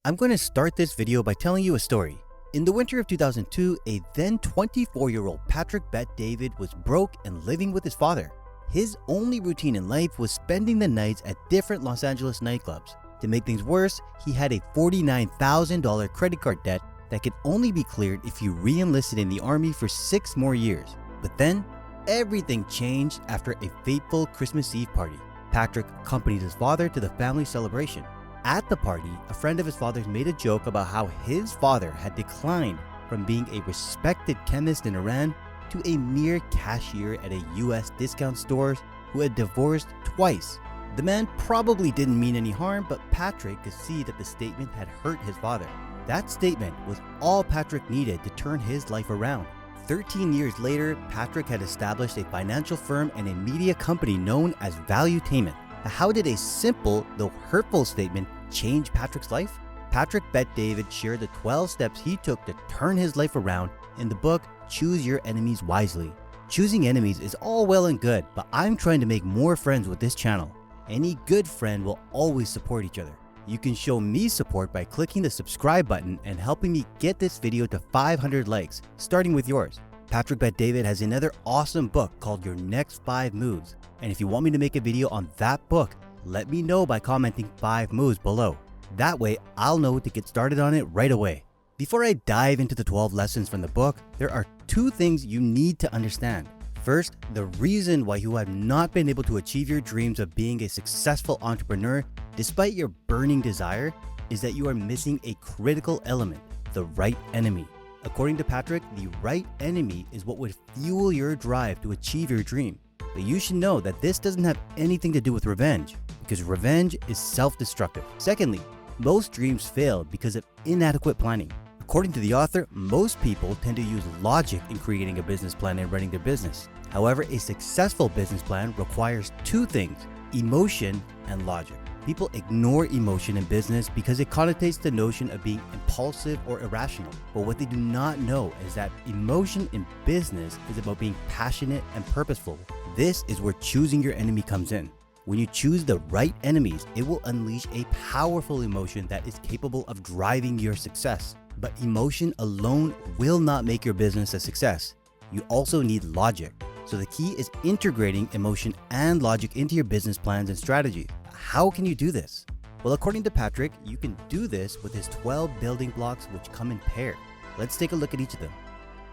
I'm going to start this video by telling you a story. In the winter of 2002, a then 24-year-old Patrick Bet-David was broke and living with his father. His only routine in life was spending the nights at different Los Angeles nightclubs. To make things worse, he had a $49,000 credit card debt that could only be cleared if he re-enlisted in the army for 6 more years. But then, everything changed after a fateful Christmas Eve party. Patrick accompanied his father to the family celebration. At the party, a friend of his father's made a joke about how his father had declined from being a respected chemist in Iran to a mere cashier at a US discount store who had divorced twice. The man probably didn't mean any harm, but Patrick could see that the statement had hurt his father. That statement was all Patrick needed to turn his life around. 13 years later, Patrick had established a financial firm and a media company known as Valuetainment. How did a simple, though hurtful statement change Patrick's life? Patrick Bet-David shared the 12 steps he took to turn his life around in the book Choose Your Enemies Wisely. Choosing enemies is all well and good, but I'm trying to make more friends with this channel. Any good friend will always support each other. You can show me support by clicking the subscribe button and helping me get this video to 500 likes, starting with yours. Patrick Bet-David has another awesome book called Your Next 5 Moves. And if you want me to make a video on that book, let me know by commenting 5 moves below. That way, I'll know to get started on it right away. Before I dive into the 12 lessons from the book, there are 2 things you need to understand. First, the reason why you have not been able to achieve your dreams of being a successful entrepreneur despite your burning desire is that you are missing a critical element, the right enemy. According to Patrick, the right enemy is what would fuel your drive to achieve your dream. But you should know that this doesn't have anything to do with revenge, because revenge is self-destructive. Secondly, most dreams fail because of inadequate planning. According to the author, most people tend to use logic in creating a business plan and running their business. However, a successful business plan requires 2 things, emotion and logic. People ignore emotion in business because it connotates the notion of being impulsive or irrational. But what they do not know is that emotion in business is about being passionate and purposeful. This is where choosing your enemy comes in. When you choose the right enemies, it will unleash a powerful emotion that is capable of driving your success. But emotion alone will not make your business a success. You also need logic. So the key is integrating emotion and logic into your business plans and strategy. How can you do this? Well, according to Patrick, you can do this with his 12 building blocks which come in pairs. Let's take a look at each of them.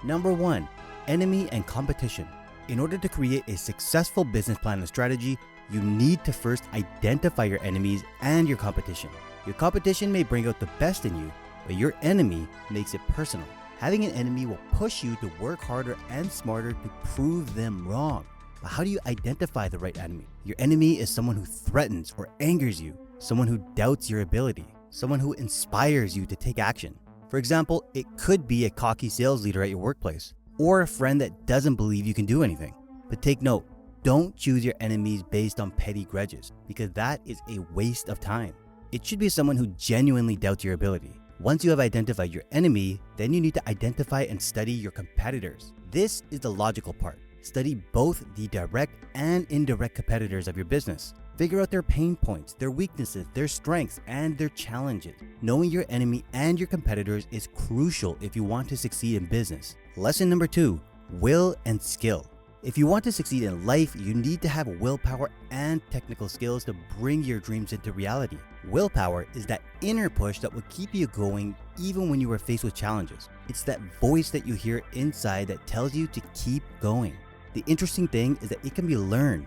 Number 1, enemy and competition. In order to create a successful business plan and strategy, you need to first identify your enemies and your competition. Your competition may bring out the best in you, but your enemy makes it personal. Having an enemy will push you to work harder and smarter to prove them wrong. But how do you identify the right enemy? Your enemy is someone who threatens or angers you, someone who doubts your ability, someone who inspires you to take action. For example, it could be a cocky sales leader at your workplace, or a friend that doesn't believe you can do anything. But take note, don't choose your enemies based on petty grudges, because that is a waste of time. It should be someone who genuinely doubts your ability. Once you have identified your enemy, then you need to identify and study your competitors. This is the logical part. Study both the direct and indirect competitors of your business. Figure out their pain points, their weaknesses, their strengths, and their challenges. Knowing your enemy and your competitors is crucial if you want to succeed in business. Lesson number 2, will and skill. If you want to succeed in life, you need to have willpower and technical skills to bring your dreams into reality. Willpower is that inner push that will keep you going even when you are faced with challenges. It's that voice that you hear inside that tells you to keep going. The interesting thing is that it can be learned.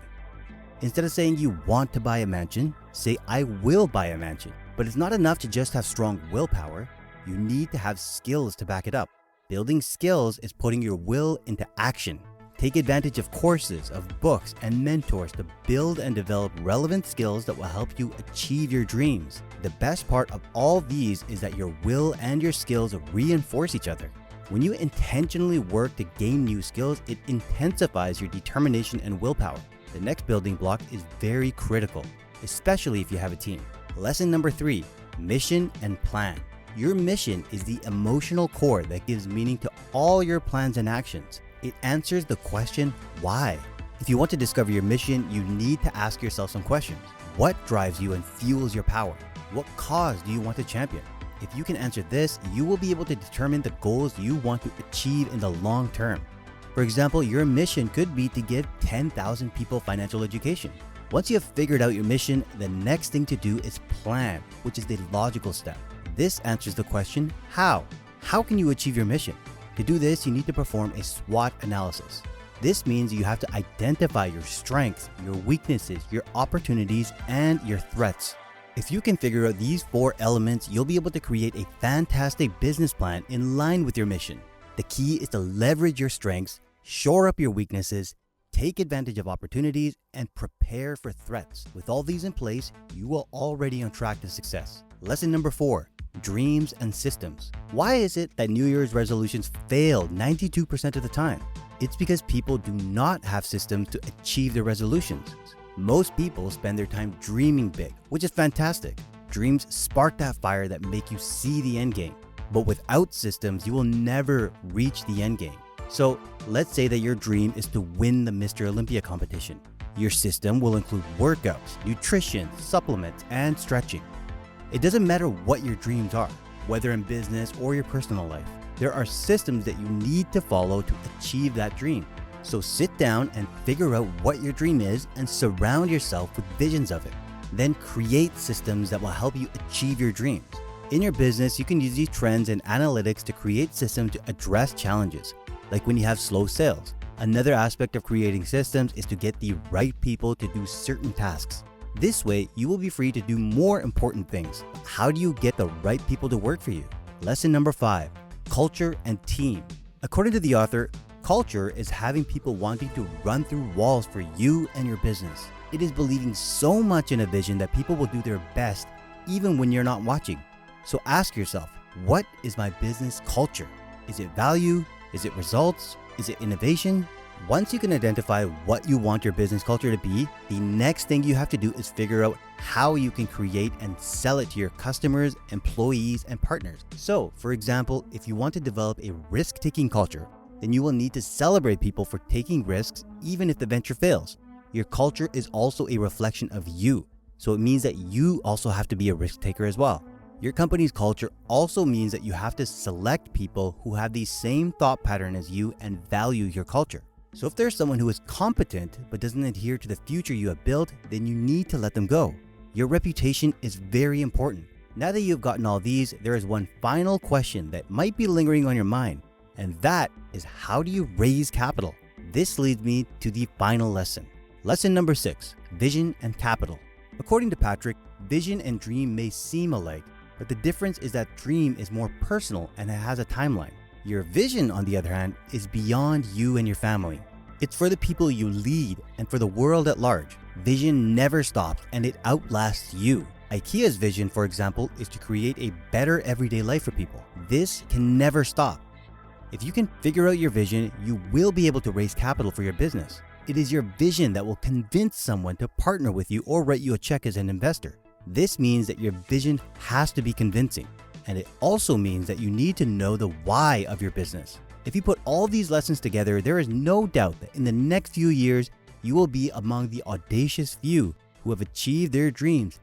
Instead of saying you want to buy a mansion, say I will buy a mansion. But it's not enough to just have strong willpower. You need to have skills to back it up. Building skills is putting your will into action. Take advantage of courses, of books, and mentors to build and develop relevant skills that will help you achieve your dreams. The best part of all these is that your will and your skills reinforce each other. When you intentionally work to gain new skills, it intensifies your determination and willpower. The next building block is very critical, especially if you have a team. Lesson number 3, mission and plan. Your mission is the emotional core that gives meaning to all your plans and actions. It answers the question, why? If you want to discover your mission, you need to ask yourself some questions. What drives you and fuels your power? What cause do you want to champion? If you can answer this, you will be able to determine the goals you want to achieve in the long term. For example, your mission could be to give 10,000 people financial education. Once you have figured out your mission, the next thing to do is plan, which is the logical step. This answers the question, how? How can you achieve your mission? To do this, you need to perform a SWOT analysis. This means you have to identify your strengths, your weaknesses, your opportunities, and your threats. If you can figure out these 4 elements, you'll be able to create a fantastic business plan in line with your mission. The key is to leverage your strengths, shore up your weaknesses, take advantage of opportunities, and prepare for threats. With all these in place, you are already on track to success. Lesson number 4, dreams and systems. Why is it that New Year's resolutions fail 92% of the time? It's because people do not have systems to achieve their resolutions. Most people spend their time dreaming big, which is fantastic. Dreams spark that fire that make you see the end game. But without systems, you will never reach the end game. So let's say that your dream is to win the Mr. Olympia competition. Your system will include workouts, nutrition, supplements, and stretching. It doesn't matter what your dreams are, whether in business or your personal life. There are systems that you need to follow to achieve that dream. So sit down and figure out what your dream is and surround yourself with visions of it. Then create systems that will help you achieve your dreams. In your business, you can use these trends and analytics to create systems to address challenges, like when you have slow sales. Another aspect of creating systems is to get the right people to do certain tasks. This way, you will be free to do more important things. How do you get the right people to work for you? Lesson number 5, culture and team. According to the author, culture is having people wanting to run through walls for you and your business. It is believing so much in a vision that people will do their best even when you're not watching. So ask yourself, what is my business culture? Is it value? Is it results? Is it innovation? Once you can identify what you want your business culture to be, the next thing you have to do is figure out how you can create and sell it to your customers, employees, and partners. So, for example, if you want to develop a risk-taking culture, then you will need to celebrate people for taking risks even if the venture fails. Your culture is also a reflection of you, so it means that you also have to be a risk taker as well. Your company's culture also means that you have to select people who have the same thought pattern as you and value your culture. So if there's someone who is competent but doesn't adhere to the future you have built, then you need to let them go. Your reputation is very important. Now that you've gotten all these, there is one final question that might be lingering on your mind, and that is, how do you raise capital? This leads me to the final lesson. Lesson number 6, vision and capital. According to Patrick, vision and dream may seem alike, but the difference is that dream is more personal and it has a timeline. Your vision, on the other hand, is beyond you and your family. It's for the people you lead and for the world at large. Vision never stops and it outlasts you. IKEA's vision, for example, is to create a better everyday life for people. This can never stop. If you can figure out your vision, you will be able to raise capital for your business. It is your vision that will convince someone to partner with you or write you a check as an investor. This means that your vision has to be convincing. And it also means that you need to know the why of your business. If you put all these lessons together, there is no doubt that in the next few years, you will be among the audacious few who have achieved their dreams